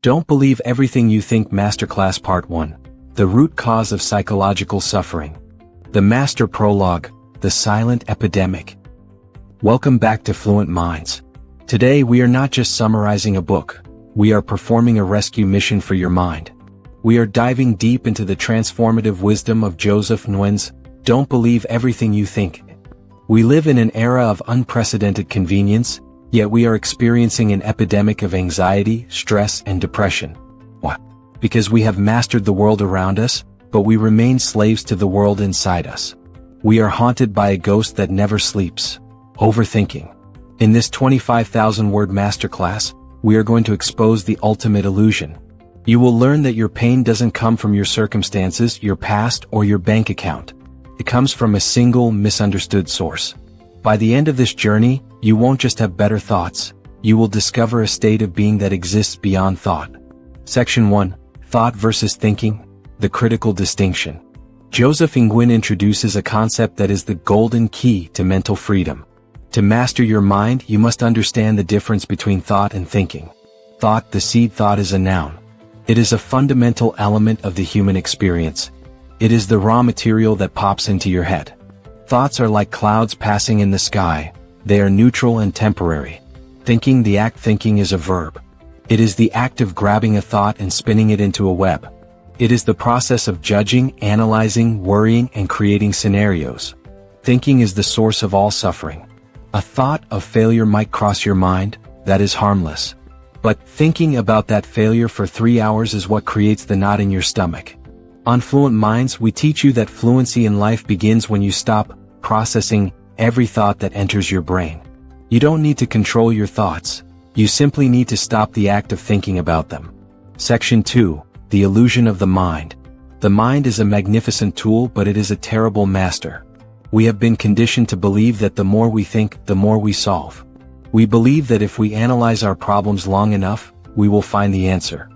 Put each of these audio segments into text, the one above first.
Don't believe everything you think. Masterclass Part 1. The root cause of psychological suffering. The master prologue, the silent epidemic. Welcome back to Fluent Minds. Today we are not just summarizing a book, we are performing a rescue mission for your mind. We are diving deep into the transformative wisdom of Joseph Nguyen's "Don't believe everything you think." We live in an era of unprecedented convenience, yet we are experiencing an epidemic of anxiety, stress, and depression. Why? Because we have mastered the world around us, but we remain slaves to the world inside us. We are haunted by a ghost that never sleeps: overthinking. In this 25,000-word masterclass, we are going to expose the ultimate illusion. You will learn that your pain doesn't come from your circumstances, your past, or your bank account. It comes from a single, misunderstood source. By the end of this journey, you won't just have better thoughts, you will discover a state of being that exists beyond thought. Section 1. Thought versus thinking, the critical distinction. Joseph Nguyen introduces a concept that is the golden key to mental freedom. To master your mind, you must understand the difference between thought and thinking. Thought, the seed. Thought is a noun. It is a fundamental element of the human experience. It is the raw material that pops into your head. Thoughts are like clouds passing in the sky. They are neutral and temporary. Thinking, the act. Thinking is a verb. It is the act of grabbing a thought and spinning it into a web. It is the process of judging, analyzing, worrying, and creating scenarios. Thinking is the source of all suffering. A thought of failure might cross your mind, that is harmless. But thinking about that failure for 3 hours is what creates the knot in your stomach. On Fluent Minds, we teach you that fluency in life begins when you stop processing every thought that enters your brain. You don't need to control your thoughts, you simply need to stop the act of thinking about them. Section 2. The illusion of the mind. The mind is a magnificent tool, but it is a terrible master. We have been conditioned to believe that the more we think, the more we solve. We believe that if we analyze our problems long enough, we will find the answer.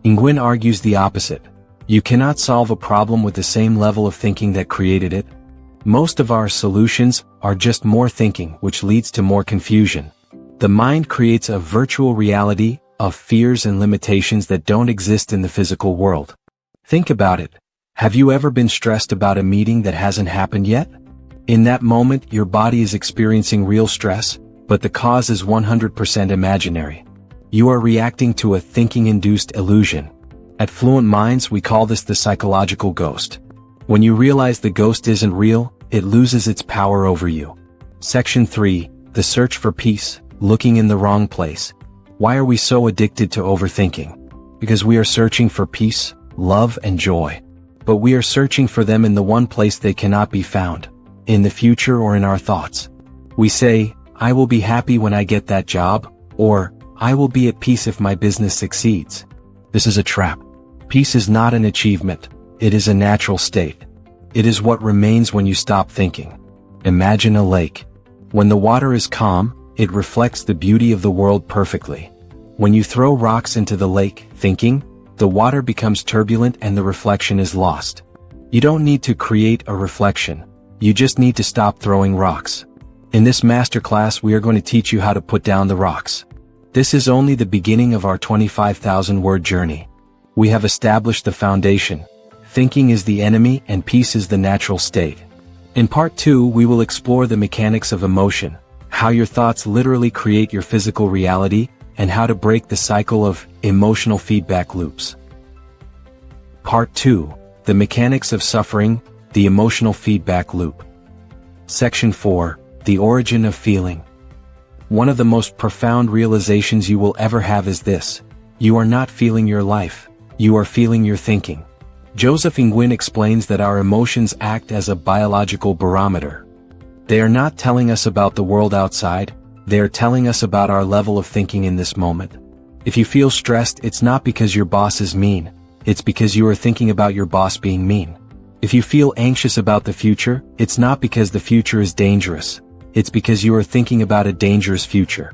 Nguyen argues the opposite. You cannot solve a problem with the same level of thinking that created it. Most of our solutions are just more thinking, which leads to more confusion. The mind creates a virtual reality of fears and limitations that don't exist in the physical world. Think about it. Have you ever been stressed about a meeting that hasn't happened yet? In that moment, your body is experiencing real stress, but the cause is 100% imaginary. You are reacting to a thinking-induced illusion. At Fluent Minds, we call this the psychological ghost. When you realize the ghost isn't real, it loses its power over you. Section 3. The search for peace, looking in the wrong place. Why are we so addicted to overthinking? Because we are searching for peace, love, and joy. But we are searching for them in the one place they cannot be found, in the future or in our thoughts. We say, "I will be happy when I get that job," or "I will be at peace if my business succeeds." This is a trap. Peace is not an achievement, it is a natural state. It is what remains when you stop thinking. Imagine a lake. When the water is calm, it reflects the beauty of the world perfectly. When you throw rocks into the lake, thinking, the water becomes turbulent and the reflection is lost. You don't need to create a reflection, you just need to stop throwing rocks. In this masterclass, we are going to teach you how to put down the rocks. This is only the beginning of our 25,000-word journey. We have established the foundation. Thinking is the enemy and peace is the natural state. In Part 2, we will explore the mechanics of emotion, how your thoughts literally create your physical reality, and how to break the cycle of emotional feedback loops. Part 2. The mechanics of suffering, the emotional feedback loop. Section 4. The origin of feeling. One of the most profound realizations you will ever have is this: you are not feeling your life, you are feeling your thinking. Joseph Nguyen explains that our emotions act as a biological barometer. They are not telling us about the world outside, they are telling us about our level of thinking in this moment. If you feel stressed, it's not because your boss is mean, it's because you are thinking about your boss being mean. If you feel anxious about the future, it's not because the future is dangerous, it's because you are thinking about a dangerous future.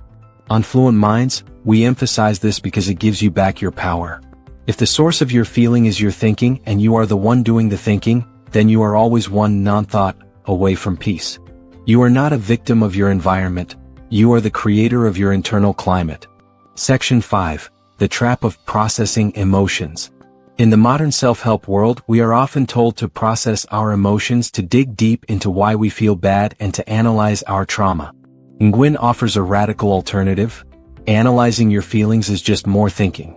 On Fluent Minds, we emphasize this because it gives you back your power. If the source of your feeling is your thinking and you are the one doing the thinking, then you are always one non-thought away from peace. You are not a victim of your environment, you are the creator of your internal climate. Section 5. the trap of processing emotions. In the modern self-help world, we are often told to process our emotions, to dig deep into why we feel bad, and to analyze our trauma. Nguyen offers a radical alternative. Analyzing your feelings is just more thinking.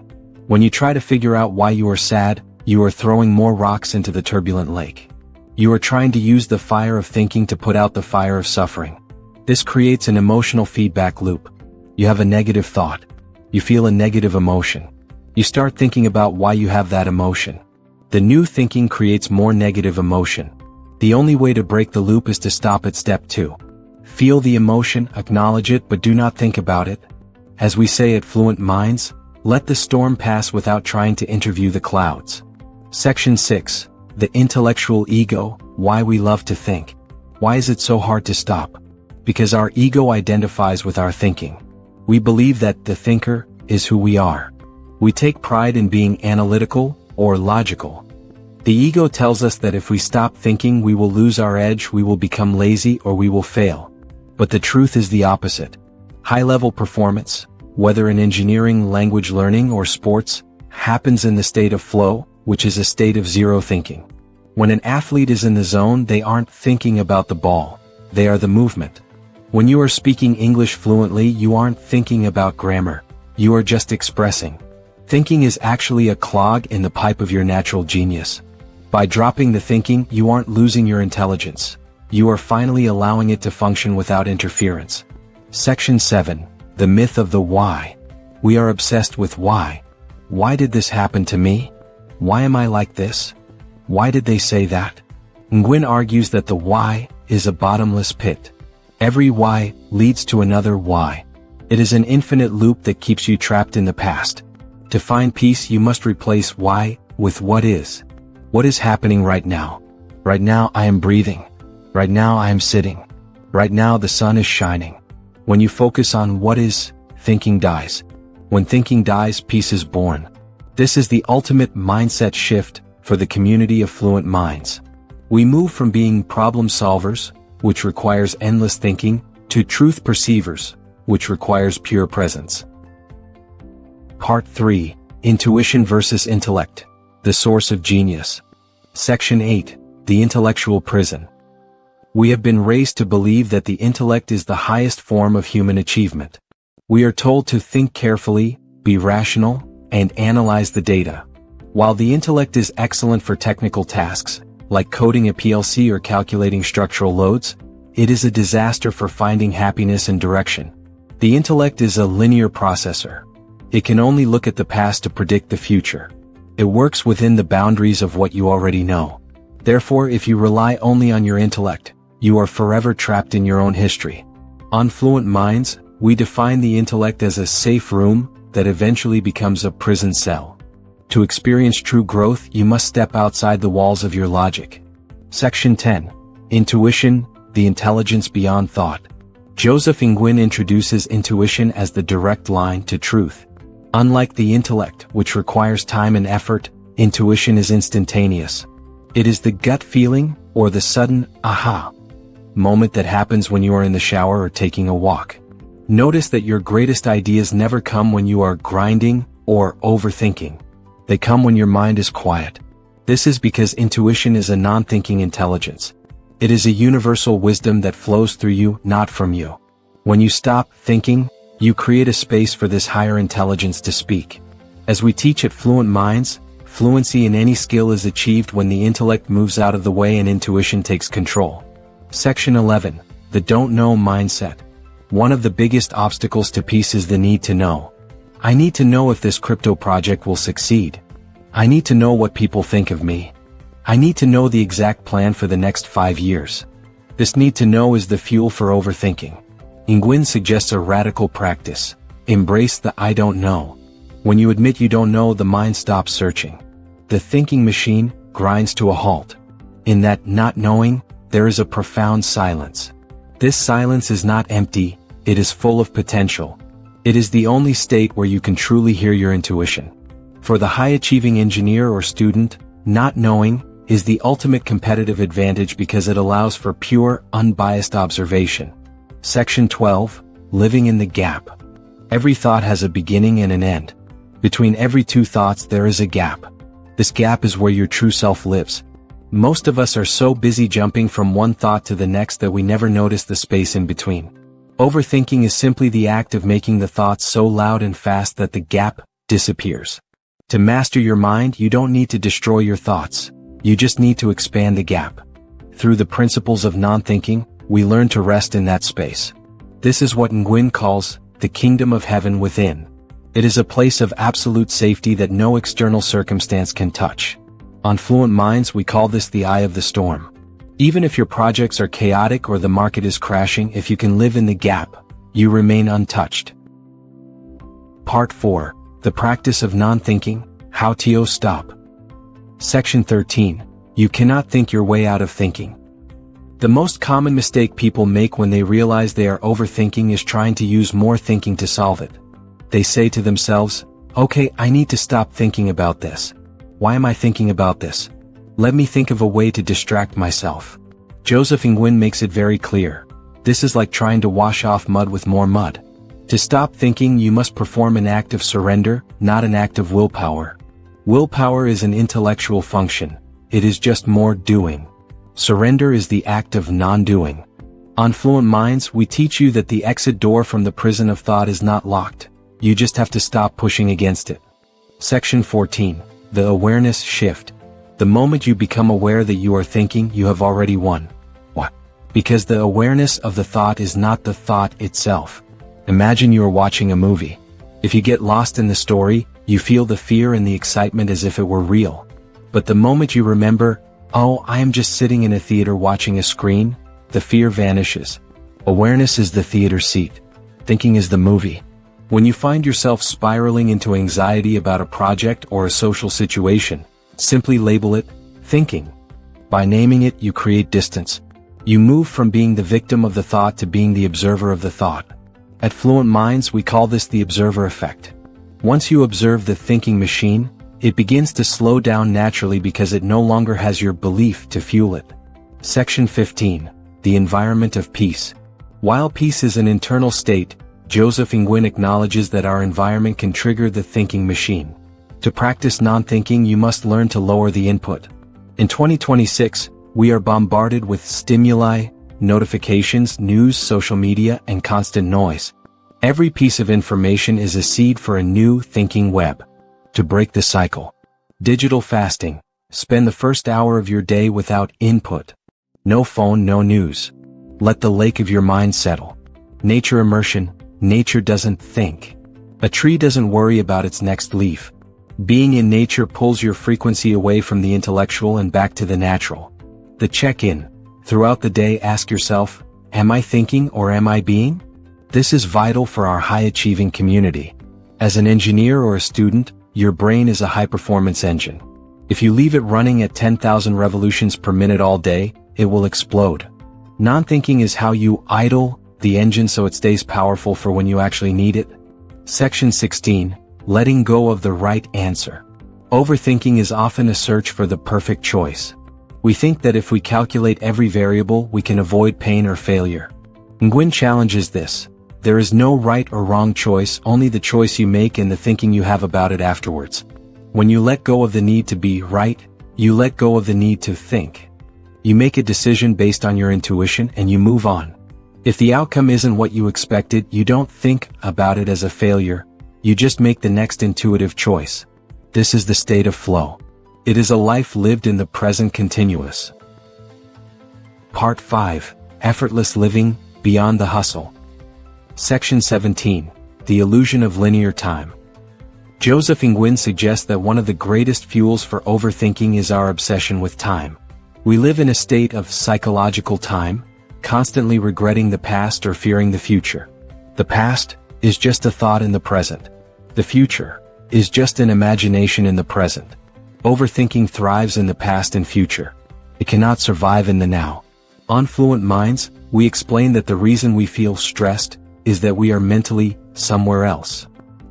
When you try to figure out why you are sad, you are throwing more rocks into the turbulent lake. You are trying to use the fire of thinking to put out the fire of suffering. This creates an emotional feedback loop. You have a negative thought. You feel a negative emotion. You start thinking about why you have that emotion. The new thinking creates more negative emotion. The only way to break the loop is to stop at step 2. Feel the emotion, acknowledge it, but do not think about it. As we say at Fluent Minds, let the storm pass without trying to interview the clouds. Section 6. The intellectual ego, why we love to think. Why is it so hard to stop? Because our ego identifies with our thinking. We believe that the thinker is who we are. We take pride in being analytical or logical. The ego tells us that if we stop thinking, we will lose our edge, we will become lazy, or we will fail. But the truth is the opposite. High-level performance, whether in engineering, language learning, or sports, happens in the state of flow, which is a state of zero thinking. When an athlete is in the zone, they aren't thinking about the ball. They are the movement. When you are speaking English fluently, you aren't thinking about grammar. You are just expressing. Thinking is actually a clog in the pipe of your natural genius. By dropping the thinking, you aren't losing your intelligence. You are finally allowing it to function without interference. Section 7. The myth of the why. We are obsessed with why. Why did this happen to me? Why am I like this? Why did they say that? Nguyen argues that the why is a bottomless pit. Every why leads to another why. It is an infinite loop that keeps you trapped in the past. To find peace, you must replace why with what is. What is happening right now? Right now I am breathing. Right now I am sitting. Right now the sun is shining. When you focus on what is, thinking dies. When thinking dies, peace is born. This is the ultimate mindset shift for the community of Fluent Minds. We move from being problem solvers, which requires endless thinking, to truth perceivers, which requires pure presence. Part 3. Intuition versus intellect. The source of genius. Section 8. The intellectual prison. We have been raised to believe that the intellect is the highest form of human achievement. We are told to think carefully, be rational, and analyze the data. While the intellect is excellent for technical tasks, like coding a PLC or calculating structural loads, it is a disaster for finding happiness and direction. The intellect is a linear processor. It can only look at the past to predict the future. It works within the boundaries of what you already know. Therefore, if you rely only on your intellect, you are forever trapped in your own history. On Fluent Minds, we define the intellect as a safe room that eventually becomes a prison cell. To experience true growth, you must step outside the walls of your logic. Section 10. Intuition, the intelligence beyond thought. Joseph Nguyen introduces intuition as the direct line to truth. Unlike the intellect, which requires time and effort, intuition is instantaneous. It is the gut feeling, or the sudden, aha, moment that happens when you are in the shower or taking a walk. Notice that your greatest ideas never come when you are grinding or overthinking. They come when your mind is quiet. This is because intuition is a non-thinking intelligence. It is a universal wisdom that flows through you, not from you. When you stop thinking, you create a space for this higher intelligence to speak. As we teach at Fluent Minds, fluency in any skill is achieved when the intellect moves out of the way and intuition takes control. Section 11. The don't know mindset. One of the biggest obstacles to peace is the need to know. I need to know if this crypto project will succeed. I need to know what people think of me. I need to know the exact plan for the next 5 years. This need to know is the fuel for overthinking. Nguyen suggests a radical practice. Embrace the I don't know. When you admit you don't know, the mind stops searching. The thinking machine grinds to a halt. In that not knowing, there is a profound silence. This silence is not empty, it is full of potential. It is the only state where you can truly hear your intuition. For the high-achieving engineer or student, not knowing is the ultimate competitive advantage because it allows for pure, unbiased observation. Section 12. Living in the gap. Every thought has a beginning and an end. Between every two thoughts there is a gap. This gap is where your true self lives. Most of us are so busy jumping from one thought to the next that we never notice the space in between. Overthinking is simply the act of making the thoughts so loud and fast that the gap disappears. To master your mind, you don't need to destroy your thoughts. You just need to expand the gap. Through the principles of non-thinking, we learn to rest in that space. This is what Nguyen calls the kingdom of heaven within. It is a place of absolute safety that no external circumstance can touch. On Fluent Minds, we call this the eye of the storm. Even if your projects are chaotic or the market is crashing, if you can live in the gap, you remain untouched. Part 4. The practice of non-thinking, how to stop. Section 13. You cannot think your way out of thinking. The most common mistake people make when they realize they are overthinking is trying to use more thinking to solve it. They say to themselves, okay, I need to stop thinking about this. Why am I thinking about this? Let me think of a way to distract myself. Joseph Nguyen makes it very clear. This is like trying to wash off mud with more mud. To stop thinking, you must perform an act of surrender, not an act of willpower. Willpower is an intellectual function. It is just more doing. Surrender is the act of non-doing. On Fluent Minds, we teach you that the exit door from the prison of thought is not locked. You just have to stop pushing against it. Section 14. The awareness shift. The moment you become aware that you are thinking, you have already won. What? Because the awareness of the thought is not the thought itself. Imagine you are watching a movie. If you get lost in the story, you feel the fear and the excitement as if it were real. But the moment you remember, oh, I am just sitting in a theater watching a screen, the fear vanishes. Awareness is the theater seat. Thinking is the movie. When you find yourself spiraling into anxiety about a project or a social situation, simply label it thinking. By naming it, you create distance. You move from being the victim of the thought to being the observer of the thought. At Fluent Minds, we call this the observer effect. Once you observe the thinking machine, it begins to slow down naturally because it no longer has your belief to fuel it. Section 15. The environment of peace. While peace is an internal state, Joseph Nguyen acknowledges that our environment can trigger the thinking machine. To practice non-thinking, you must learn to lower the input. In 2026, we are bombarded with stimuli, notifications, news, social media, and constant noise. Every piece of information is a seed for a new thinking web. To break the cycle. Digital fasting. Spend the first hour of your day without input. No phone, no news. Let the lake of your mind settle. Nature immersion. Nature doesn't think. A tree doesn't worry about its next leaf. Being in nature pulls your frequency away from the intellectual and back to the natural. The check-in. Throughout the day, ask yourself, am I thinking or am I being? This is vital for our high-achieving community. As an engineer or a student, your brain is a high-performance engine. If you leave it running at 10,000 revolutions per minute all day, it will explode. Non-thinking is how you idle the engine so it stays powerful for when you actually need it. Section 16. Letting go of the right answer. Overthinking is often a search for the perfect choice. We think that if we calculate every variable, we can avoid pain or failure. Nguyen challenges this. There is no right or wrong choice, only the choice you make and the thinking you have about it afterwards. When you let go of the need to be right, you let go of the need to think. You make a decision based on your intuition and you move on. If the outcome isn't what you expected, you don't think about it as a failure, you just make the next intuitive choice. This is the state of flow. It is a life lived in the present continuous. Part 5. Effortless Living, Beyond the Hustle. Section 17. The Illusion of Linear Time. Joseph Nguyen suggests that one of the greatest fuels for overthinking is our obsession with time. We live in a state of psychological time, constantly regretting the past or fearing the future. The past is just a thought in the present. The future is just an imagination in the present. Overthinking thrives in the past and future. It cannot survive in the now. On Fluent Minds, we explain that the reason we feel stressed is that we are mentally somewhere else.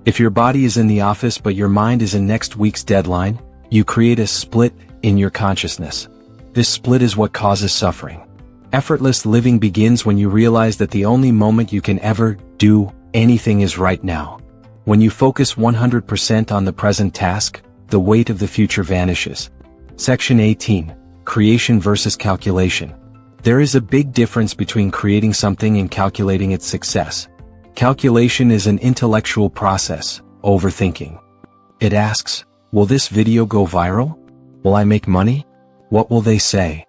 If your body is in the office but your mind is in next week's deadline, you create a split in your consciousness. This split is what causes suffering. Effortless living begins when you realize that the only moment you can ever do anything is right now. When you focus 100% on the present task, the weight of the future vanishes. Section 18. Creation versus calculation. There is a big difference between creating something and calculating its success. Calculation is an intellectual process, overthinking. It asks, will this video go viral? Will I make money? What will they say?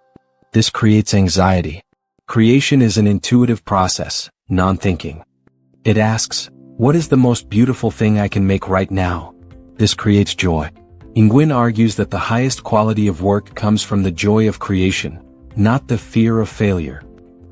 This creates anxiety. Creation is an intuitive process, non-thinking. It asks, what is the most beautiful thing I can make right now? This creates joy. Nguyen argues that the highest quality of work comes from the joy of creation, not the fear of failure.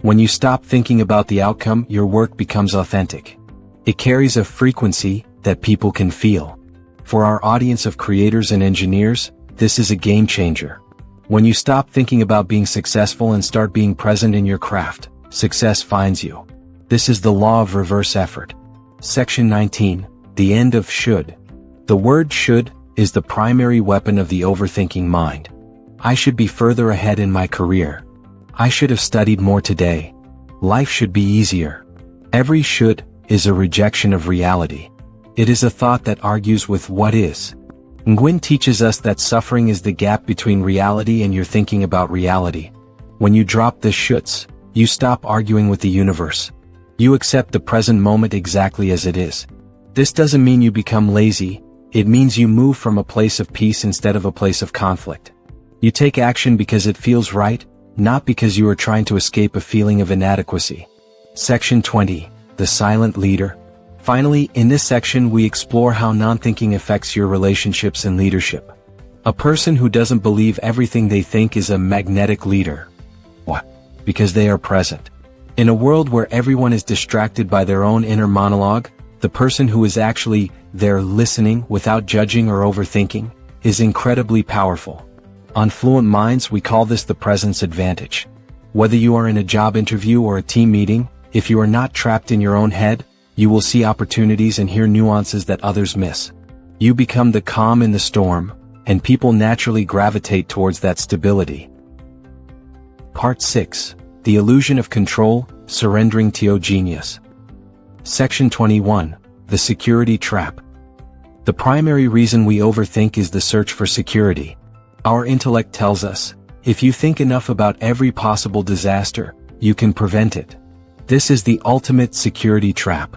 When you stop thinking about the outcome, your work becomes authentic. It carries a frequency that people can feel. For our audience of creators and engineers, this is a game changer. When you stop thinking about being successful and start being present in your craft, success finds you. This is the law of reverse effort. Section 19. The end of should. The word should is the primary weapon of the overthinking mind. I should be further ahead in my career. I should have studied more today. Life should be easier. Every should is a rejection of reality. It is a thought that argues with what is. Nguyen teaches us that suffering is the gap between reality and your thinking about reality. When you drop the shoulds, you stop arguing with the universe. You accept the present moment exactly as it is. This doesn't mean you become lazy, it means you move from a place of peace instead of a place of conflict. You take action because it feels right, not because you are trying to escape a feeling of inadequacy. Section 20. The silent leader. Finally, in this section we explore how non-thinking affects your relationships and leadership. A person who doesn't believe everything they think is a magnetic leader. Why? Because they are present. In a world where everyone is distracted by their own inner monologue, the person who is actually there listening without judging or overthinking is incredibly powerful. On Fluent Minds we call this the presence advantage. Whether you are in a job interview or a team meeting, if you are not trapped in your own head, you will see opportunities and hear nuances that others miss. You become the calm in the storm, and people naturally gravitate towards that stability. Part 6. The illusion of control, surrendering to genius. Section 21. The security trap. The primary reason we overthink is the search for security. Our intellect tells us, if you think enough about every possible disaster, you can prevent it. This is the ultimate security trap.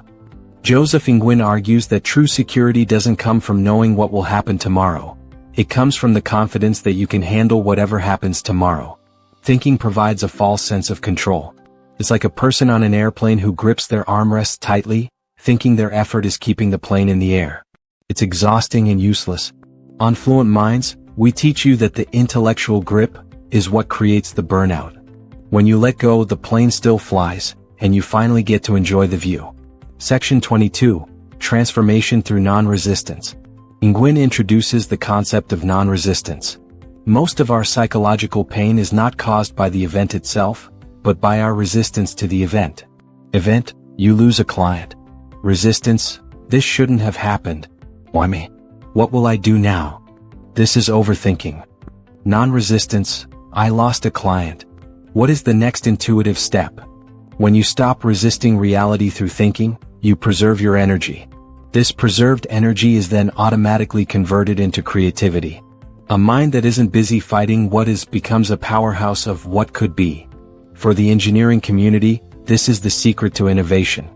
Joseph Nguyen argues that true security doesn't come from knowing what will happen tomorrow. It comes from the confidence that you can handle whatever happens tomorrow. Thinking provides a false sense of control. It's like a person on an airplane who grips their armrests tightly, thinking their effort is keeping the plane in the air. It's exhausting and useless. On Fluent Minds, we teach you that the intellectual grip is what creates the burnout. When you let go, the plane still flies, and you finally get to enjoy the view. Section 22. Transformation through non-resistance. Nguyen introduces the concept of non-resistance. Most of our psychological pain is not caused by the event itself, but by our resistance to the event. Event, you lose a client. Resistance, this shouldn't have happened. Why me? What will I do now? This is overthinking. Non-resistance, I lost a client. What is the next intuitive step? When you stop resisting reality through thinking, you preserve your energy. This preserved energy is then automatically converted into creativity. A mind that isn't busy fighting what is becomes a powerhouse of what could be. For the engineering community, this is the secret to innovation.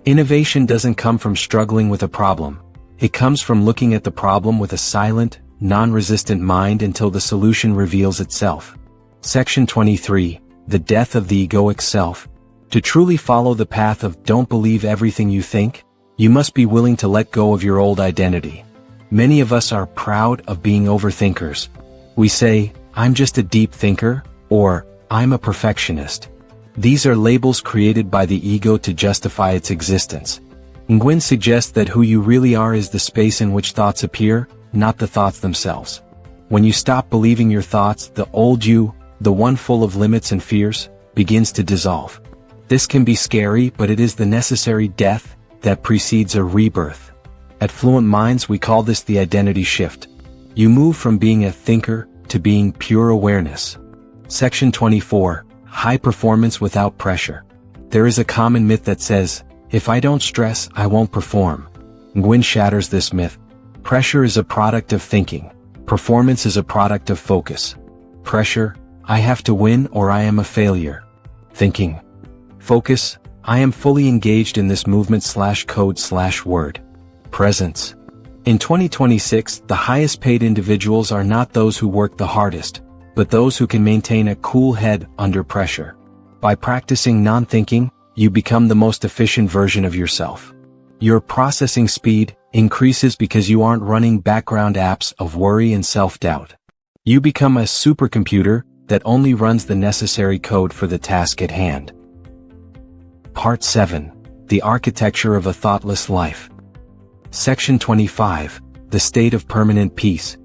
Innovation doesn't come from struggling with a problem. It comes from looking at the problem with a silent, non-resistant mind until the solution reveals itself. Section 23. The death of the egoic self. To truly follow the path of don't believe everything you think, you must be willing to let go of your old identity. Many of us are proud of being overthinkers. We say, I'm just a deep thinker, or, I'm a perfectionist. These are labels created by the ego to justify its existence. Nguyen suggests that who you really are is the space in which thoughts appear, not the thoughts themselves. When you stop believing your thoughts, the old you, the one full of limits and fears, begins to dissolve. This can be scary, but it is the necessary death that precedes a rebirth. At Fluent Minds we call this the identity shift. You move from being a thinker to being pure awareness. Section 24. High performance without pressure. There is a common myth that says, if I don't stress, I won't perform. Nguyen shatters this myth. Pressure is a product of thinking. Performance is a product of focus. Pressure, I have to win or I am a failure. Thinking. Focus, I am fully engaged in this movement/code/word. Presence. In 2026, the highest paid individuals are not those who work the hardest, but those who can maintain a cool head under pressure. By practicing non-thinking, you become the most efficient version of yourself. Your processing speed increases because you aren't running background apps of worry and self-doubt. You become a supercomputer that only runs the necessary code for the task at hand. Part 7. The Architecture of a Thoughtless Life. Section 25. The State of Permanent Peace.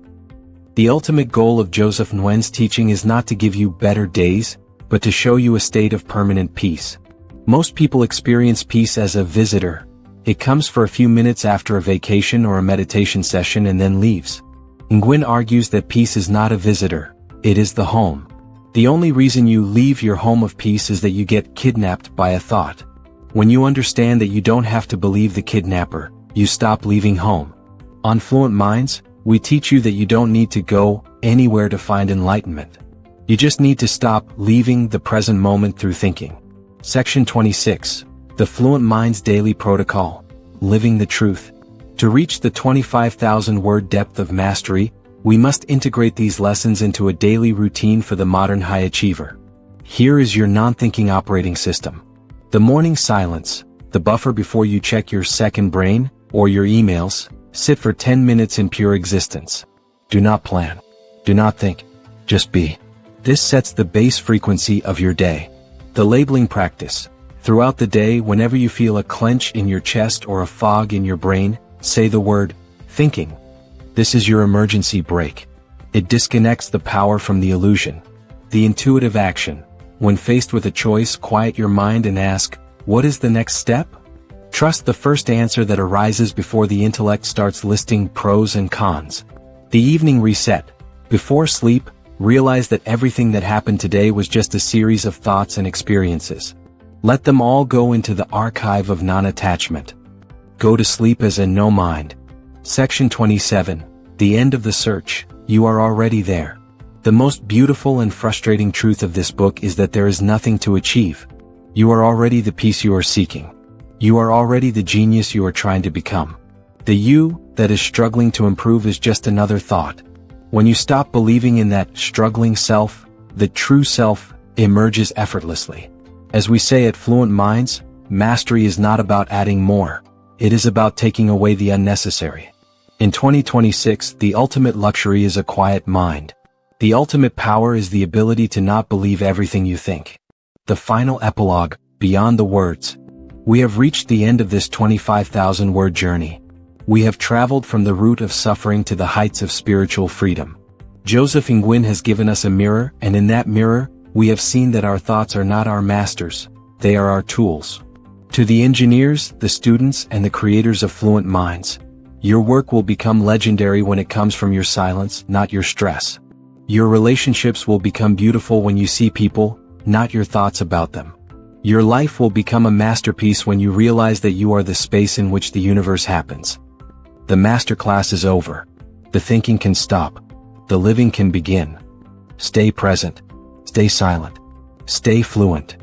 The ultimate goal of Joseph Nguyen's teaching is not to give you better days, but to show you a state of permanent peace. Most people experience peace as a visitor. It comes for a few minutes after a vacation or a meditation session and then leaves. Nguyen argues that peace is not a visitor, it is the home. The only reason you leave your home of peace is that you get kidnapped by a thought. When you understand that you don't have to believe the kidnapper, you stop leaving home. On Fluent Minds, we teach you that you don't need to go anywhere to find enlightenment. You just need to stop leaving the present moment through thinking. Section 26. The Fluent Minds Daily Protocol. Living the Truth. To reach the 25,000-word depth of mastery, we must integrate these lessons into a daily routine for the modern high achiever. Here is your non-thinking operating system. The morning silence, the buffer before you check your second brain, or your emails. Sit for 10 minutes in pure existence. Do not plan. Do not think. Just be. This sets the base frequency of your day. The labeling practice. Throughout the day, whenever you feel a clench in your chest or a fog in your brain, say the word, thinking. This is your emergency brake. It disconnects the power from the illusion. The intuitive action. When faced with a choice, quiet your mind and ask, what is the next step? Trust the first answer that arises before the intellect starts listing pros and cons. The evening reset. Before sleep, realize that everything that happened today was just a series of thoughts and experiences. Let them all go into the archive of non-attachment. Go to sleep as in no mind. Section 27. The End of the Search. You are already there. The most beautiful and frustrating truth of this book is that there is nothing to achieve. You are already the peace you are seeking. You are already the genius you are trying to become. The you that is struggling to improve is just another thought. When you stop believing in that struggling self, the true self emerges effortlessly. As we say at Fluent Minds, mastery is not about adding more. It is about taking away the unnecessary. In 2026, the ultimate luxury is a quiet mind. The ultimate power is the ability to not believe everything you think. The final epilogue, beyond the words. We have reached the end of this 25,000-word journey. We have traveled from the root of suffering to the heights of spiritual freedom. Joseph Nguyen has given us a mirror, and in that mirror, we have seen that our thoughts are not our masters, they are our tools. To the engineers, the students, and the creators of Fluent Minds, your work will become legendary when it comes from your silence, not your stress. Your relationships will become beautiful when you see people, not your thoughts about them. Your life will become a masterpiece when you realize that you are the space in which the universe happens. The masterclass is over. The thinking can stop. The living can begin. Stay present. Stay silent. Stay fluent.